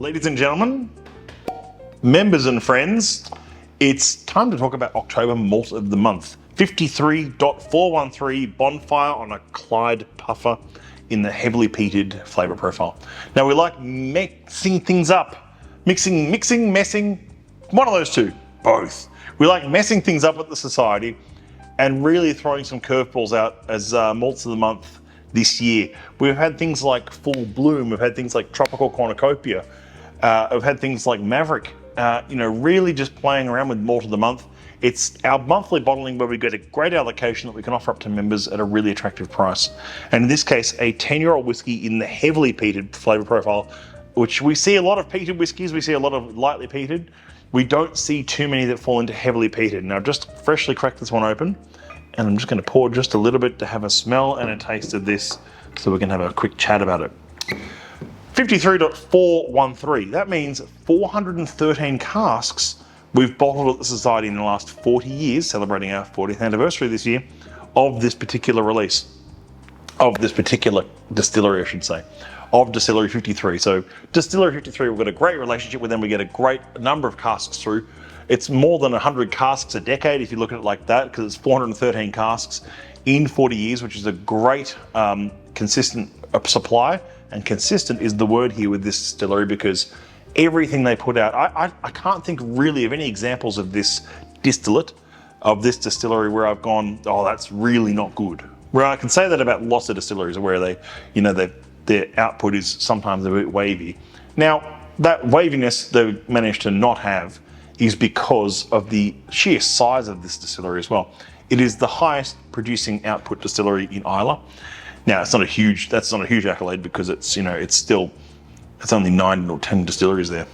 Ladies and gentlemen, members and friends, it's time to talk about October Malt of the Month. 53.413 Bonfire on a Clyde puffer in the heavily peated flavour profile. Now we like mixing things up. Messing, one of those two, both. We like messing things up at the society and really throwing some curveballs out as Malts of the Month this year. We've had things like Full Bloom, we've had things like Tropical Cornucopia, we've had things like Maverick, really just playing around with Malt of the Month. It's our monthly bottling where we get a great allocation that we can offer up to members at a really attractive price. And in this case, a 10-year-old whiskey in the heavily peated flavour profile, which we see a lot of peated whiskies, we see a lot of lightly peated. We don't see too many that fall into heavily peated. Now, I've just freshly cracked this one open, and I'm just going to pour just a little bit to have a smell and a taste of this so we can have a quick chat about it. 53.413, that means 413 casks we've bottled at the Society in the last 40 years, celebrating our 40th anniversary this year, of this particular release, of this particular distillery, I should say, of Distillery 53. So Distillery 53, we've got a great relationship with them, we get a great number of casks through. It's more than 100 casks a decade if you look at it like that, because it's 413 casks in 40 years, which is a great consistent supply. And consistent is the word here with this distillery, because everything they put out, I can't think really of any examples of this distillate, of this distillery where I've gone, oh, that's really not good. Where I can say that about lots of distilleries where they, their output is sometimes a bit wavy. Now, that waviness they managed to not have is because of the sheer size of this distillery as well. It is the highest producing output distillery in Islay. Now, that's not a huge accolade, because it's only 9 or 10 distilleries there.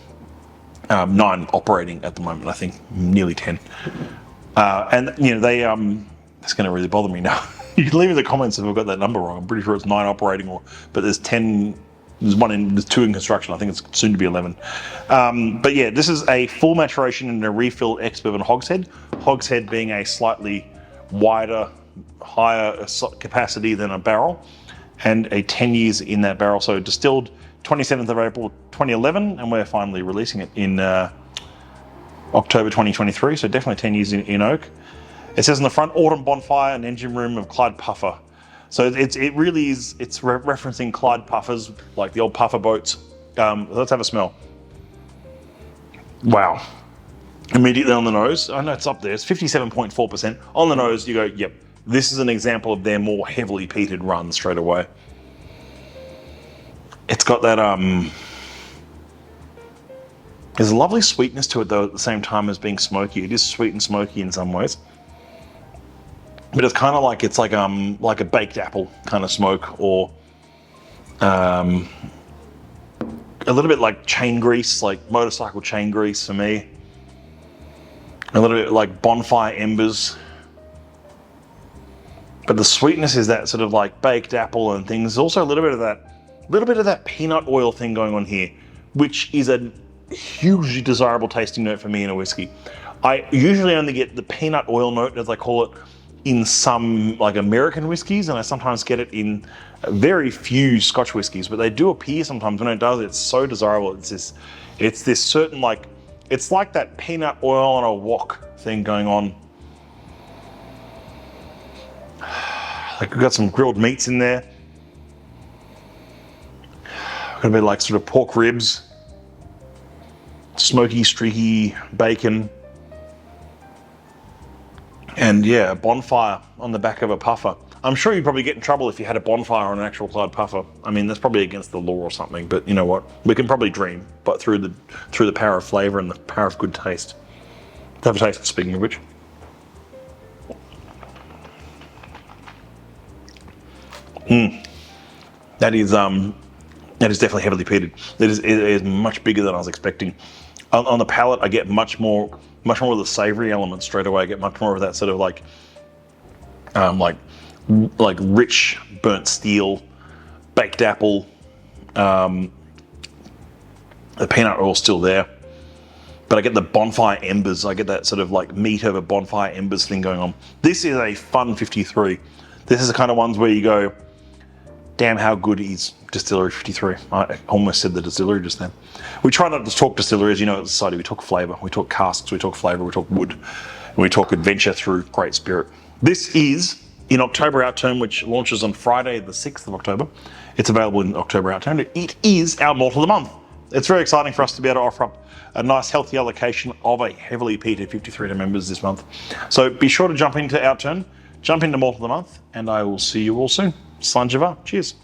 9 operating at the moment, I think, nearly 10. It's going to really bother me now. You can leave in the comments if I've got that number wrong. I'm pretty sure it's 9 operating, but there's 10. There's 2 in construction. I think it's soon to be 11. But yeah, this is a full maturation in a refill ex-bourbon hogshead. Hogshead being a slightly wider, higher capacity than a barrel, and a 10 years in that barrel. So distilled 27th of April 2011, and we're finally releasing it in October 2023. So definitely 10 years in oak. It says on the front, Autumn Bonfire and Engine Room of Clyde Puffer. So it really is, it's referencing Clyde puffers, like the old puffer boats. Let's have a smell. Wow. Immediately on the nose, I know it's up there, it's 57.4%. On the nose, you go, yep, this is an example of their more heavily peated run straight away. It's got that, there's a lovely sweetness to it though at the same time as being smoky. It is sweet and smoky in some ways. But it's kind of like, it's like a baked apple kind of smoke, or a little bit like chain grease, like motorcycle chain grease for me. A little bit like bonfire embers. But the sweetness is that sort of like baked apple and things. There's also a little bit of that peanut oil thing going on here, which is a hugely desirable tasting note for me in a whiskey. I usually only get the peanut oil note, as I call it, in some like American whiskies, and I sometimes get it in very few Scotch whiskies, but they do appear sometimes. When it does, it's so desirable. It's this certain, like, it's like that peanut oil on a wok thing going on. Like, we've got some grilled meats in there. Got a bit like sort of pork ribs, smoky, streaky bacon. And yeah, a bonfire on the back of a puffer. I'm sure you'd probably get in trouble if you had a bonfire on an actual Clyde puffer. I mean, that's probably against the law or something, but you know what? We can probably dream, but through the power of flavour and the power of good taste. Let's have a taste, speaking of which. That is definitely heavily peated. It is much bigger than I was expecting. On the palate, I get much more of the savoury element straight away. I get much more of that sort of like rich burnt steel, baked apple. The peanut oil's still there, but I get the bonfire embers. I get that sort of like meat over bonfire embers thing going on. This is a fun 53. This is the kind of ones where you go, damn how good is Distillery 53. I almost said the distillery just then. We try not to talk distillery, as you know, at the society. We talk flavour, we talk casks, we talk flavour, we talk wood, and we talk adventure through great spirit. This is in October Outturn, which launches on Friday, the 6th of October. It's available in October Outturn. It is our malt of the month. It's very exciting for us to be able to offer up a nice healthy allocation of a heavily peated 53 to members this month. So be sure to jump into Outturn, jump into malt of the month, and I will see you all soon. Slàinte mhath. Cheers.